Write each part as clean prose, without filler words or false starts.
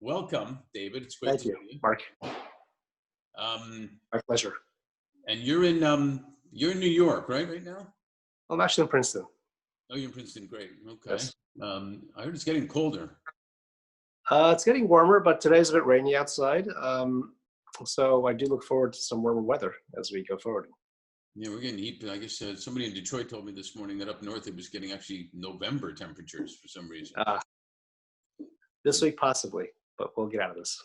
Welcome, David. It's great Thank to you, see you. Mark. Um, My pleasure. and you're in New York, right? Right now? I'm actually in Princeton. Oh, you're in Princeton. Great. Okay. Yes. I heard it's getting colder. It's getting warmer, but today's a bit rainy outside. So I do look forward to some warmer weather as we go forward. Yeah, we're getting heat. I guess somebody in Detroit told me this morning that up north it was getting actually November temperatures for some reason. This week possibly, but we'll get out of this.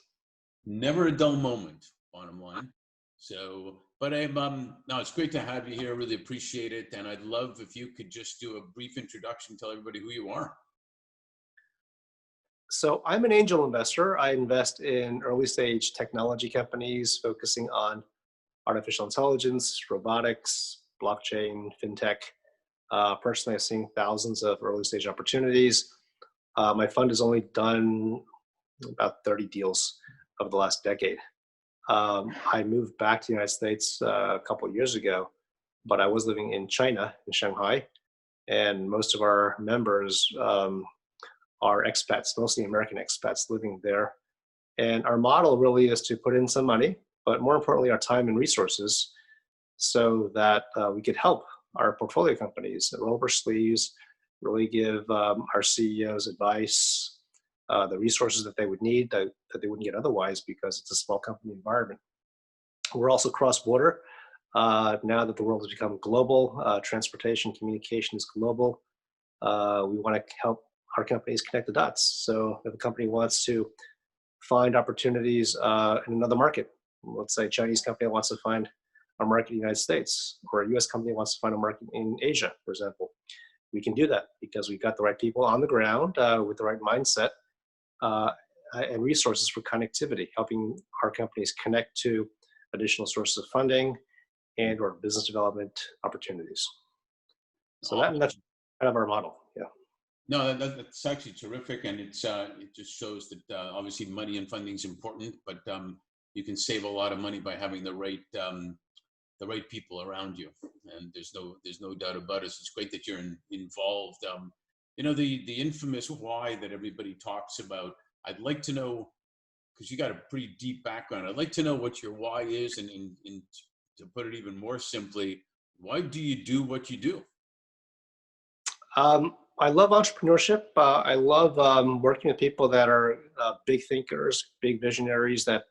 Never a dull moment, bottom line. So, but no, it's great to have you here. Really appreciate it. And I'd love if you could just do a brief introduction, tell everybody who you are. So I'm an angel investor. I invest in early stage technology companies focusing on artificial intelligence, robotics, blockchain, fintech. Personally, I've seen thousands of early stage opportunities. My fund has only done about 30 deals over the last decade. I moved back to the United States a couple of years ago, but I was living in China, in Shanghai, and most of our members are expats, mostly American expats living there. And our model really is to put in some money, but more importantly, our time and resources so that we could help our portfolio companies roll up our sleeves, really give our CEOs advice, the resources that they would need that they wouldn't get otherwise because it's a small company environment. We're also cross-border. Now that the world has become global, transportation, communication is global, we want to help our companies connect the dots. So if a company wants to find opportunities in another market, let's say a Chinese company wants to find a market in the United States, or a US company wants to find a market in Asia, for example, we can do that because we've got the right people on the ground with the right mindset and resources for connectivity, helping our companies connect to additional sources of funding and or business development opportunities. So that's kind of our model. Yeah. No, that's actually terrific, and it just shows that obviously money and funding is important, but you can save a lot of money by having the right people around you, and there's no doubt about it. So it's great that you're involved. The infamous why that everybody talks about. I'd like to know, because you got a pretty deep background. I'd like to know what your why is, and to put it even more simply, why do you do what you do? I love entrepreneurship. I love working with people that are big thinkers, big visionaries that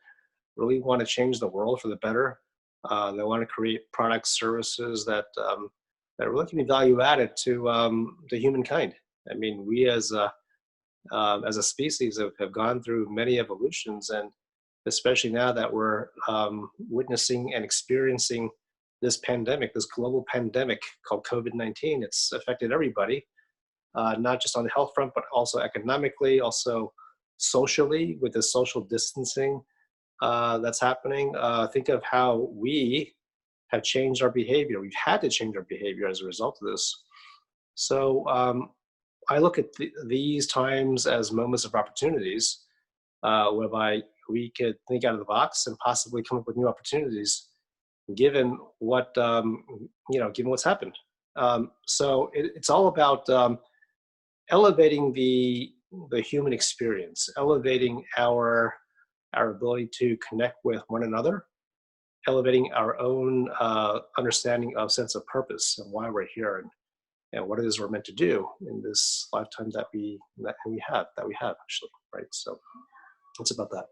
really want to change the world for the better. They want to create products, services that really can be value added to humankind. I mean, we as a species have gone through many evolutions, and especially now that we're witnessing and experiencing this pandemic, this global pandemic called COVID-19, it's affected everybody. Not just on the health front, but also economically, also socially with the social distancing that's happening. Think of how we have changed our behavior. We've had to change our behavior as a result of this. So I look at these times as moments of opportunities whereby we could think out of the box and possibly come up with new opportunities given what, given what's happened. So it's all about elevating the human experience, elevating our ability to connect with one another, elevating our own understanding of sense of purpose and why we're here and what it is we're meant to do in this lifetime that we have actually, right? So it's about that.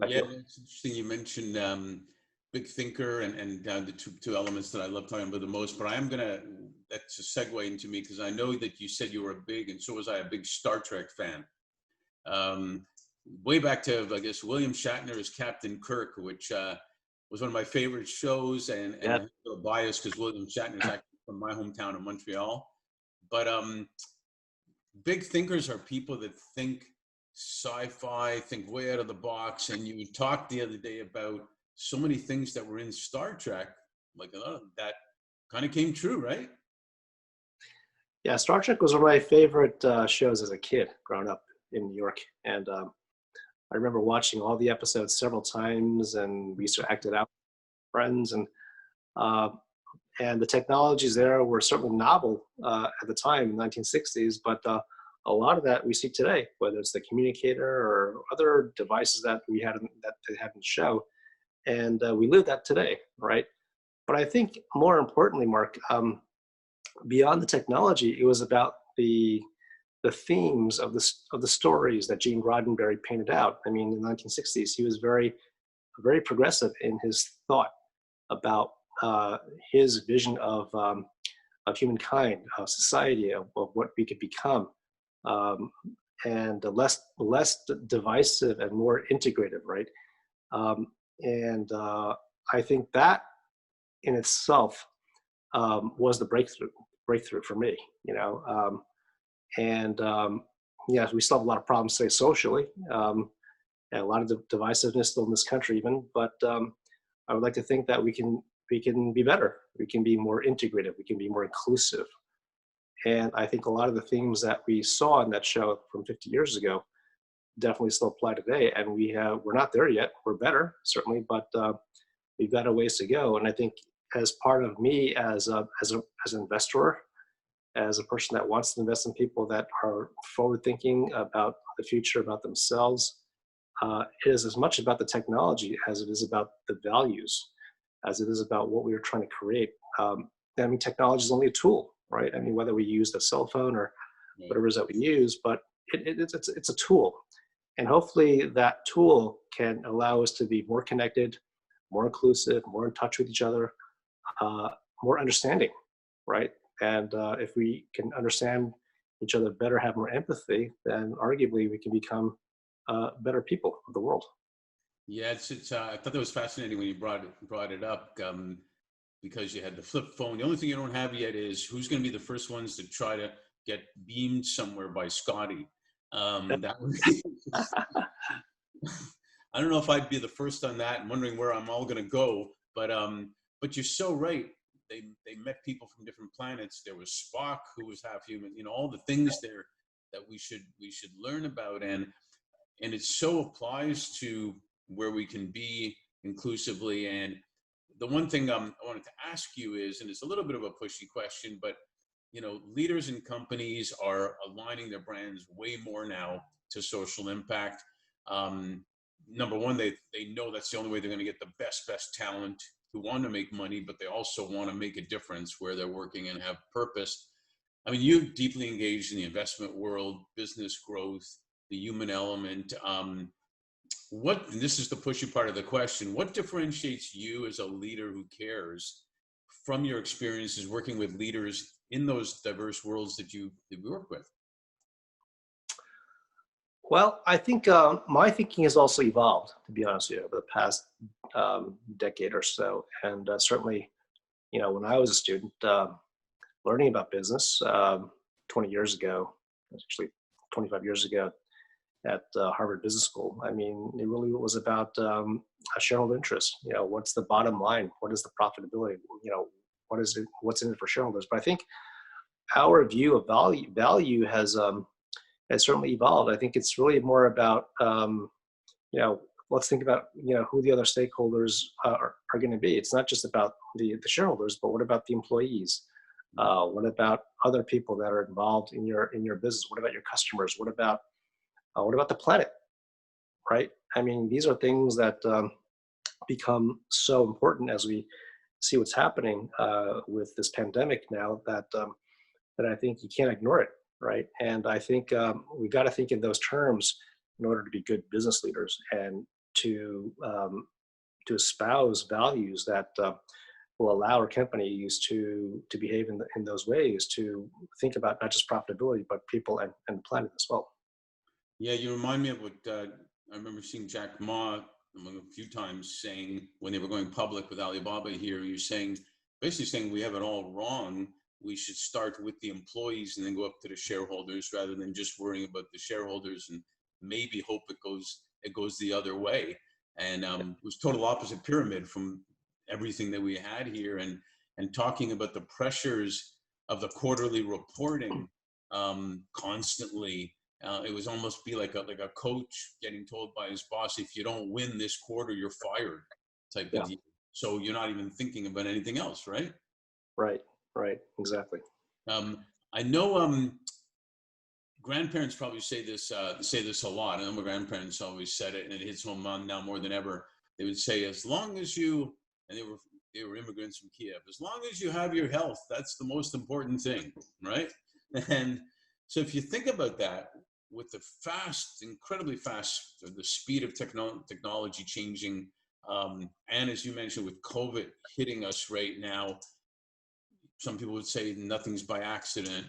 Yeah, it's interesting you mentioned big thinker and the two elements that I love talking about the most, but that's a segue into me because I know that you said you were a big, and so was I, a big Star Trek fan. Way back to, I guess, William Shatner as Captain Kirk, which was one of my favorite shows, and I'm a little biased because William Shatner is actually from my hometown of Montreal. But big thinkers are people that think sci-fi, think way out of the box, and you talked the other day about so many things that were in Star Trek, like a lot of that kind of came true, right? Yeah, Star Trek was one of my favorite shows as a kid growing up in New York. And I remember watching all the episodes several times, and we used to act it out with friends. And And the technologies there were certainly novel at the time in the 1960s, but a lot of that we see today, whether it's the communicator or other devices that we had that they had in the show, and we live that today, right? But I think more importantly, Mark, beyond the technology, it was about the themes of the stories that Gene Roddenberry painted out. I mean, in the 1960s, he was very progressive in his thought about his vision of humankind, of society, of what we could become, and less divisive and more integrative, right? And I think that in itself was the breakthrough for me, you know. And yeah, we still have a lot of problems today socially, and a lot of divisiveness still in this country even, but I would like to think that we can be better. We can be more integrative. We can be more inclusive. And I think a lot of the themes that we saw in that show from 50 years ago definitely still apply today. And we're not there yet. We're better, certainly, but we've got a ways to go. And I think as part of me as an investor, as a person that wants to invest in people that are forward thinking about the future, about themselves, it is as much about the technology as it is about the values, as it is about what we are trying to create. I mean, technology is only a tool, right? I mean, whether we use the cell phone or whatever it is that we use, but it's a tool. And hopefully that tool can allow us to be more connected, more inclusive, more in touch with each other, more understanding, right? And if we can understand each other better, have more empathy, then arguably we can become better people of the world. Yeah, it's. I thought that was fascinating when you brought it up, because you had the flip phone. The only thing you don't have yet is who's going to be the first ones to try to get beamed somewhere by Scotty. That would be, I don't know if I'd be the first on that. I'm wondering where I'm all going to go. But you're so right. They met people from different planets. There was Spock, who was half human. You know, all the things there that we should learn about, and it so applies to where we can be inclusively. And the one thing I wanted to ask you is, and it's a little bit of a pushy question, but you know, leaders in companies are aligning their brands way more now to social impact. Number one, they know that's the only way they're going to get the best talent who want to make money, but they also want to make a difference where they're working and have purpose. I mean, you're deeply engaged in the investment world, business growth, the human element. And this is the pushy part of the question, what differentiates you as a leader who cares from your experiences working with leaders in those diverse worlds that you work with? Well, I think my thinking has also evolved, to be honest with you, over the past decade or so. And certainly, you know, when I was a student, learning about business 20 years ago, actually 25 years ago at Harvard Business School, I mean, it really was about a shareholder interest. You know, what's the bottom line? What is the profitability? You know, what's in it for shareholders? But I think our view of value has certainly evolved. I think it's really more about, you know, let's think about, you know, who the other stakeholders are going to be. It's not just about the shareholders, but what about the employees? What about other people that are involved in your business? What about your customers? What about the planet? Right? I mean, these are things that become so important as we see what's happening with this pandemic now, that I think you can't ignore it. Right. And I think we got to think in those terms in order to be good business leaders, and to espouse values that will allow our companies to behave in those ways, to think about not just profitability, but people and the planet as well. Yeah, you remind me of what I remember seeing Jack Ma among a few times saying when they were going public with Alibaba here. You're basically saying we have it all wrong. We should start with the employees and then go up to the shareholders, rather than just worrying about the shareholders and maybe hope it goes the other way. And it was total opposite pyramid from everything that we had here, and talking about the pressures of the quarterly reporting constantly. It was almost be like a coach getting told by his boss, if you don't win this quarter, you're fired, type of deal. So you're not even thinking about anything else, right? Right. Right. Exactly. I know grandparents probably say this a lot. I know my grandparents always said it, and it hits home on now more than ever. They would say, as long as you, and they were immigrants from Kiev, as long as you have your health, that's the most important thing, right? And so if you think about that, with the incredibly fast, the speed of technology changing, and as you mentioned, with COVID hitting us right now, some people would say nothing's by accident.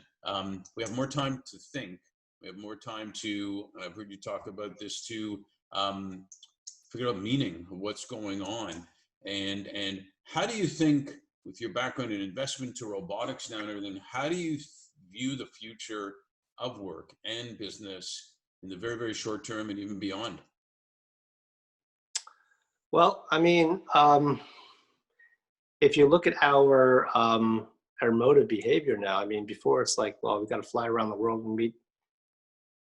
We have more time to think. We have more time to, I've heard you talk about this too, figure out meaning of what's going on. And how do you think, with your background in investment to robotics now and everything, how do you view the future of work and business in the very, very short term and even beyond? Well, I mean, if you look at our mode of behavior now, I mean, before it's like, well, we got to fly around the world and meet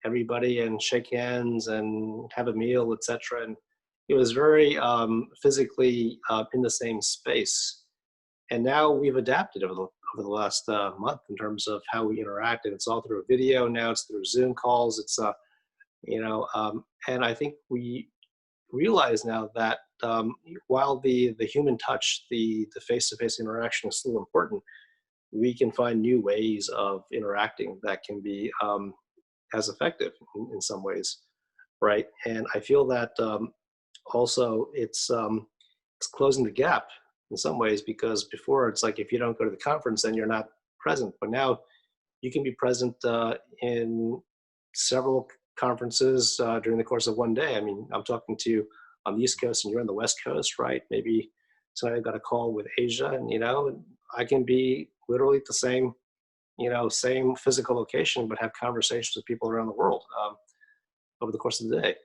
everybody and shake hands and have a meal, etc. And it was very physically in the same space. And now we've adapted over the last month in terms of how we interact, and it's all through video now. It's through Zoom calls. It's and I think we realize now that while the human touch, the face-to-face interaction is still important, we can find new ways of interacting that can be as effective in some ways, right? And I feel that also it's closing the gap in some ways, because before it's like if you don't go to the conference, then you're not present. But now you can be present in several conferences during the course of one day. I mean, I'm talking to you on the East Coast and you're on the West Coast, right? Maybe tonight I've got a call with Asia, and I can be literally at the same physical location, but have conversations with people around the world over the course of the day.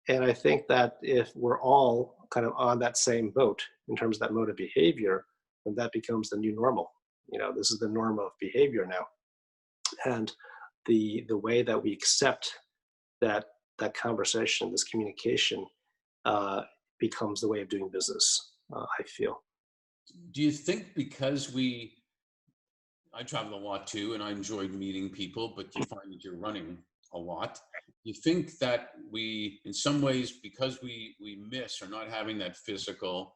And I think that if we're all kind of on that same boat in terms of that mode of behavior, then that becomes the new normal. This is the norm of behavior now. And the way that we accept that conversation, this communication, becomes the way of doing business, I feel. Do you think because I travel a lot too, and I enjoyed meeting people, but you find that you're running a lot. You think that we, in some ways, because we miss or not having that physical,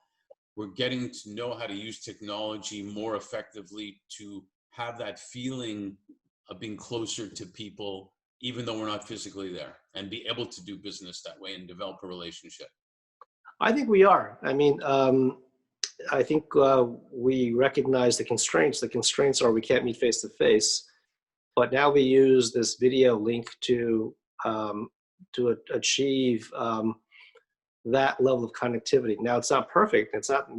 we're getting to know how to use technology more effectively to have that feeling of being closer to people, even though we're not physically there, and be able to do business that way and develop a relationship? I think we are. I mean, I think we recognize the constraints. The constraints are we can't meet face to face, but now we use this video link to achieve that level of connectivity. Now it's not perfect. It's not like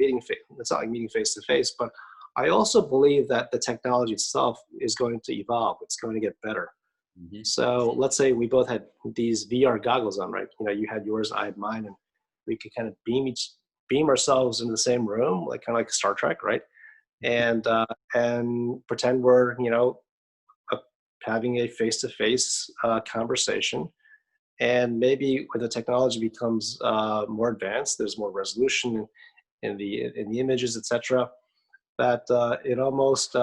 meeting face to face, but I also believe that the technology itself is going to evolve. It's going to get better. Mm-hmm. So let's say we both had these VR goggles on, right? You had yours, I had mine, and we could kind of beam ourselves into the same room, kind of like Star Trek, right? And pretend we're having a face-to-face conversation. And maybe when the technology becomes more advanced, there's more resolution in the images, etc., that it almost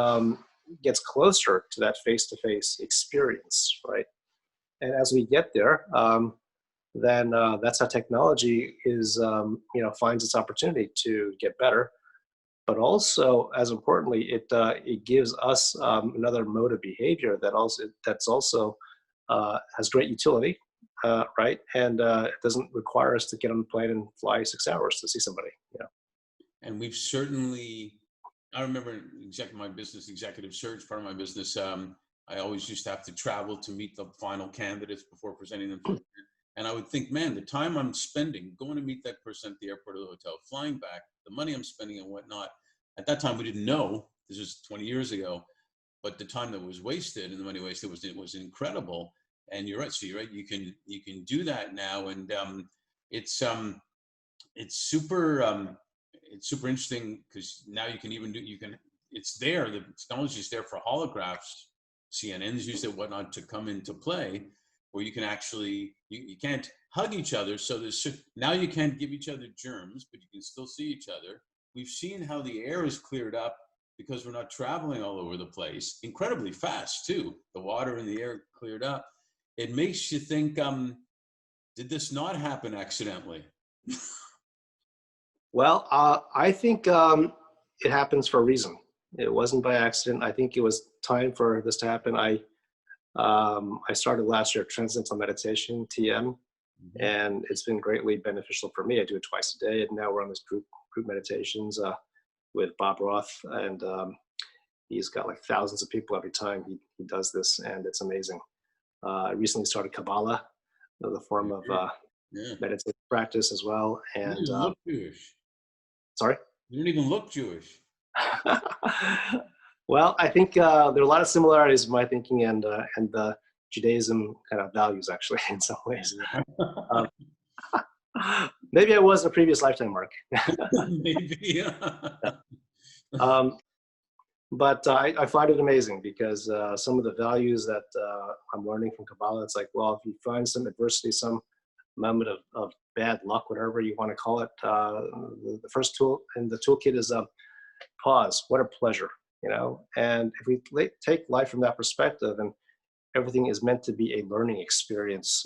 gets closer to that face-to-face experience, right? And as we get there, then that's how technology is, finds its opportunity to get better. But also, as importantly, it gives us another mode of behavior that's also has great utility, right? And it doesn't require us to get on the plane and fly 6 hours to see somebody. And we've certainly, I remember my business executive search, part of my business, I always used to have to travel to meet the final candidates before presenting them. And I would think, man, the time I'm spending going to meet that person at the airport or the hotel, flying back, the money I'm spending and whatnot. At that time, we didn't know. This was 20 years ago, but the time that was wasted and the money wasted was incredible. And you're right. So you're right. You can do that now, and it's super interesting because now it's there. The technology is there for holographs. CNNs use it, whatnot, to come into play, where you can actually, you can't hug each other. So now you can't give each other germs, but you can still see each other. We've seen how the air is cleared up because we're not traveling all over the place, incredibly fast too. The water and the air cleared up. It makes you think, did this not happen accidentally? Well, I think it happens for a reason. It wasn't by accident. I think it was time for this to happen. I started last year transcendental meditation, TM, and it's been greatly beneficial for me. I do it twice a day, and now we're on this group meditations with Bob Roth, and he's got like thousands of people every time he does this, and it's amazing. I recently started Kabbalah, the form of meditative practice as well. And you don't even look Jewish. Sorry? You don't even look Jewish. Well, I think there are a lot of similarities in my thinking and the Judaism kind of values, actually, in some ways. Maybe I was in a previous lifetime, Mark. Maybe, yeah. But I find it amazing because some of the values that I'm learning from Kabbalah, it's like, well, if you find some adversity, some moment of bad luck, whatever you want to call it, the first tool in the toolkit is pause. What a pleasure, you know? And if we take life from that perspective and everything is meant to be a learning experience,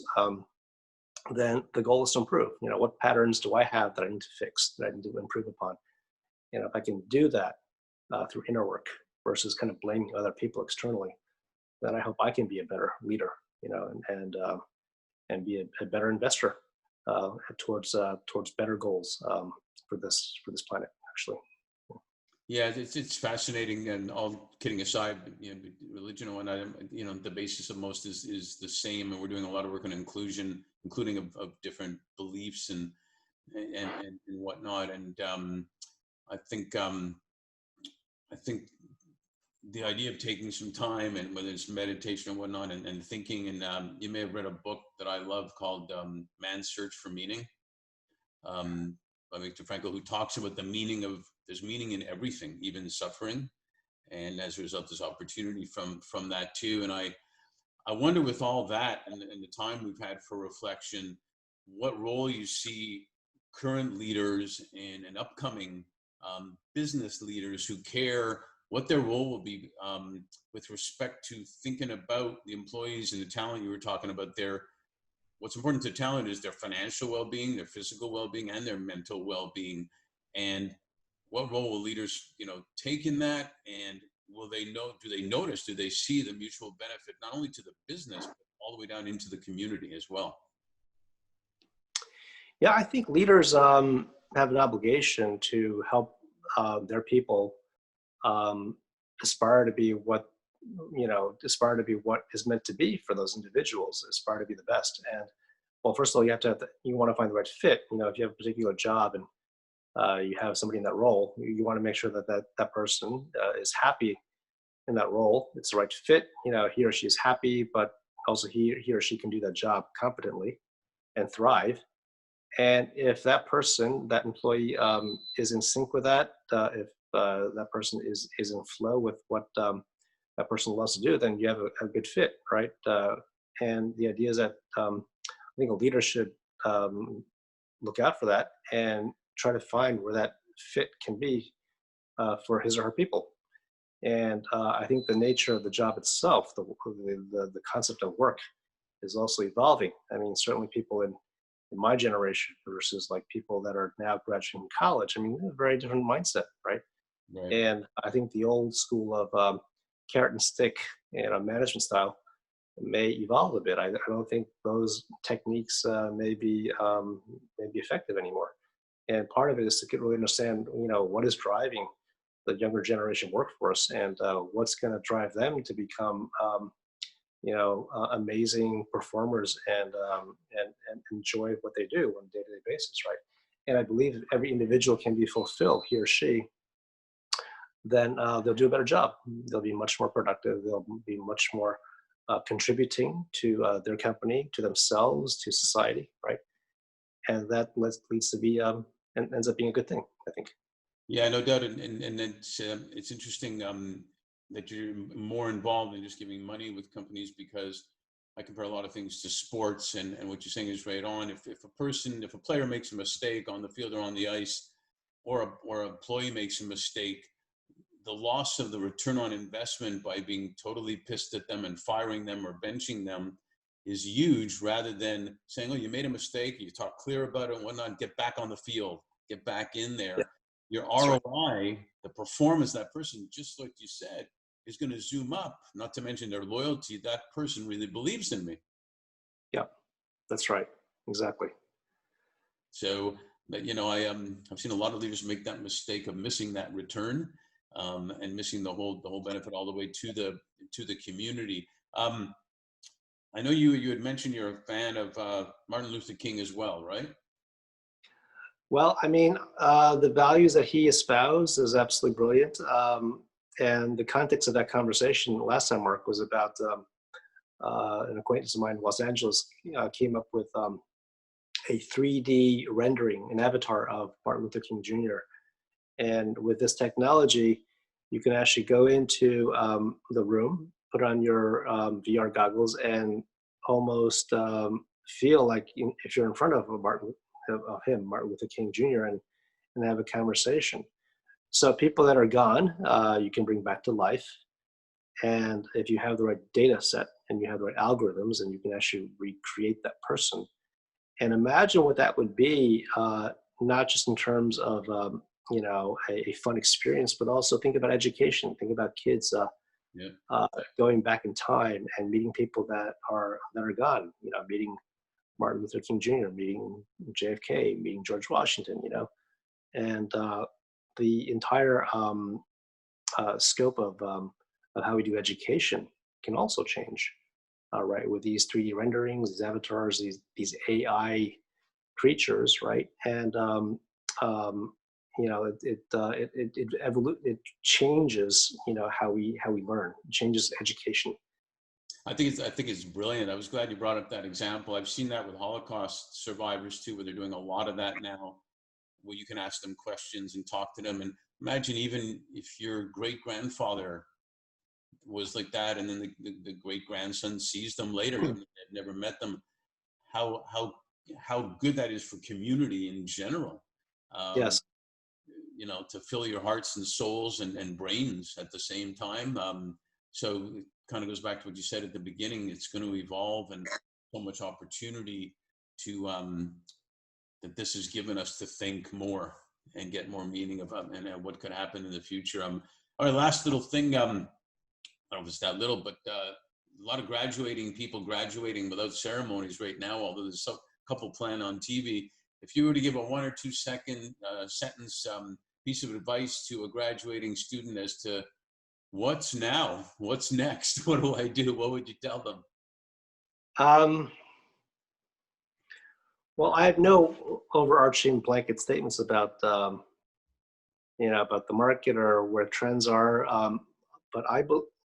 then the goal is to improve. You know, what patterns do I have that I need to fix, that I need to improve upon? You know, if I can do that through inner work versus kind of blaming other people externally, then I hope I can be a better leader, you know, and be a better investor towards better goals for this planet, actually. Yeah, it's fascinating, and all kidding aside, you know, religion and whatnot, you know, the basis of most is the same, and we're doing a lot of work on inclusion, including of different beliefs and whatnot. And I think the idea of taking some time, and whether it's meditation and whatnot, and thinking, and you may have read a book that I love called Man's Search for Meaning, by Viktor Frankl, who talks about the meaning of, there's meaning in everything, even suffering. And as a result, there's opportunity from that too. And I wonder, with all that and the time we've had for reflection, what role you see current leaders and upcoming business leaders who care, what their role will be with respect to thinking about the employees and the talent you were talking about there. What's important to talent is their financial well-being, their physical well-being, and their mental well-being. And what role will leaders, you know, take in that? And will they know, do they notice, do they see the mutual benefit, not only to the business, but all the way down into the community as well? Yeah, I think leaders have an obligation to help their people aspire to be what is meant to be for those individuals, aspire to be the best. And well, first of all, you want to find the right fit. You know, if you have a particular job and you have somebody in that role, you want to make sure that person is happy in that role. It's the right fit. You know, he or she is happy, but also he or she can do that job competently and thrive. And if that person, that employee, is in sync with that, if that person is in flow with what that person loves to do, then you have a good fit, right? And the idea is that I think a leader should look out for that and try to find where that fit can be for his or her people. And I think the nature of the job itself, the concept of work, is also evolving. I mean, certainly people in my generation versus like people that are now graduating college, I mean, a very different mindset, right? Right. And I think the old school of carrot and stick, you know, management style may evolve a bit. I don't think those techniques may be effective anymore. And part of it is to really understand, you know, what is driving the younger generation workforce, and what's going to drive them to become, amazing performers and enjoy what they do on a day-to-day basis, right? And I believe if every individual can be fulfilled, he or she, then they'll do a better job. They'll be much more productive. They'll be much more contributing to their company, to themselves, to society, right? And that leads to be and ends up being a good thing, I think. Yeah, no doubt. And it's interesting that you're more involved in just giving money with companies, because I compare a lot of things to sports, and what you're saying is right on. If a player makes a mistake on the field or on the ice, or an employee makes a mistake, the loss of the return on investment by being totally pissed at them and firing them or benching them is huge, rather than saying, oh, you made a mistake, you talk clear about it and whatnot, get back on the field, get back in Yeah, there. Your that's right. ROI, the performance of that person, just like you said, is going to zoom up, not to mention their loyalty. That person really believes in me. Yeah, that's right. Exactly. So, but, I've seen a lot of leaders make that mistake of missing that return, and missing the whole benefit all the way to the community. I know you had mentioned you're a fan of Martin Luther King as well, right? Well, I mean, the values that he espoused is absolutely brilliant. And the context of that conversation last time, Mark, was about an acquaintance of mine in Los Angeles came up with a 3D rendering, an avatar of Martin Luther King Jr. And with this technology, you can actually go into the room, put on your VR goggles, and almost feel like if you're in front of Martin Luther King Jr., and have a conversation. So people that are gone, you can bring back to life. And if you have the right data set and you have the right algorithms, and you can actually recreate that person. And imagine what that would be, not just in terms of a fun experience, but also think about education. Think about kids Yeah. going back in time and meeting people that are gone. Meeting Martin Luther King Jr., meeting JFK, meeting George Washington. And the entire scope of how we do education can also change, right? With these 3D renderings, these avatars, these AI creatures, right? And it changes, how we learn. It changes education. I think it's brilliant. I was glad you brought up that example. I've seen that with Holocaust survivors too, where they're doing a lot of that now, where you can ask them questions and talk to them. And imagine even if your great grandfather was like that, and then the great grandson sees them later, even if they've never met them, how good that is for community in general. Um, Yes. to fill your hearts and souls and brains at the same time. So it kind of goes back to what you said at the beginning. It's going to evolve, and so much opportunity to that this has given us to think more and get more meaning of and what could happen in the future. All right, last little thing. I don't know if it's that little, but a lot of people graduating without ceremonies right now, although there's a couple planned on TV. If you were to give a 1 or 2 second sentence piece of advice to a graduating student as to what's now, what's next, what do I do? What would you tell them? Well, I have no overarching blanket statements about about the market or where trends are, but I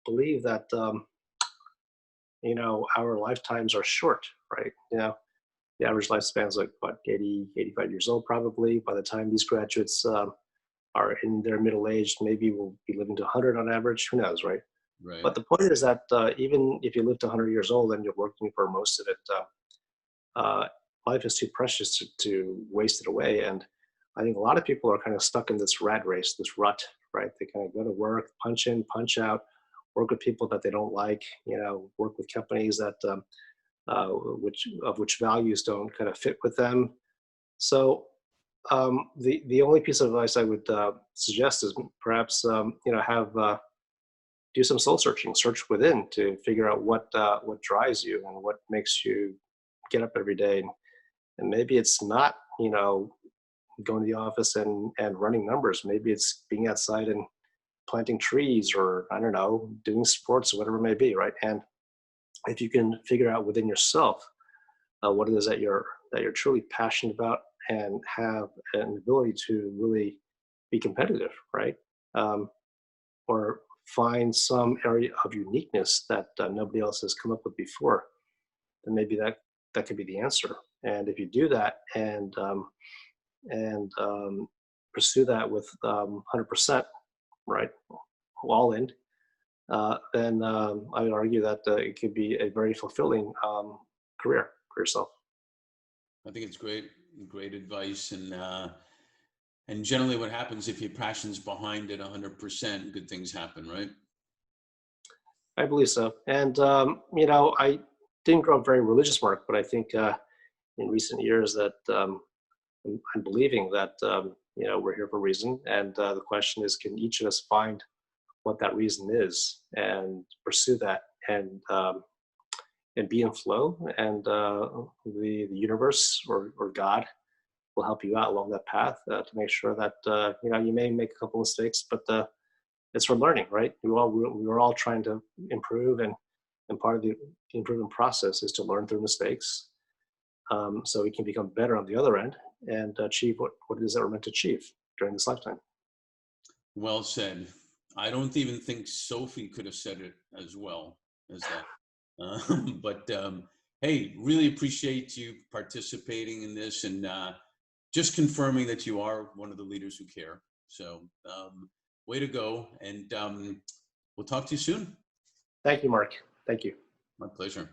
believe that our lifetimes are short, right? The average lifespan is like what, 80, 85 years old probably. By the time these graduates are in their middle age, maybe we'll be living to 100 on average. Who knows, right? Right. But the point is that even if you live to 100 years old and you're working for most of it, life is too precious to waste it away. And I think a lot of people are kind of stuck in this rat race, this rut, right? They kind of go to work, punch in, punch out, work with people that they don't like, work with companies that which values don't kind of fit with them. So the only piece of advice I would suggest is perhaps have do some soul searching, search within to figure out what drives you and what makes you get up every day. And maybe it's not going to the office and running numbers. Maybe it's being outside and planting trees, or I don't know, doing sports or whatever it may be, right? And if you can figure out within yourself what it is that you're truly passionate about and have an ability to really be competitive, right? Or find some area of uniqueness that nobody else has come up with before, then maybe that could be the answer. And if you do that and pursue that with 100%, right, all in, then I would argue that it could be a very fulfilling career for yourself. I think it's great advice. And And generally what happens if your passion's behind it 100%, good things happen, right? I believe so. And, I didn't grow up very religious, Mark, but I think in recent years that I'm believing that, we're here for a reason. And the question is, can each of us find what that reason is and pursue that and be in flow? And the universe or God will help you out along that path to make sure that, you may make a couple mistakes, but it's for learning, right? We're all trying to improve, and part of the improvement process is to learn through mistakes, so we can become better on the other end and achieve what it is that we're meant to achieve during this lifetime. Well said. I don't even think Sophie could have said it as well as that. But hey, really appreciate you participating in this, and just confirming that you are one of the leaders who care. So way to go, and we'll talk to you soon. Thank you, Mark. Thank you. My pleasure.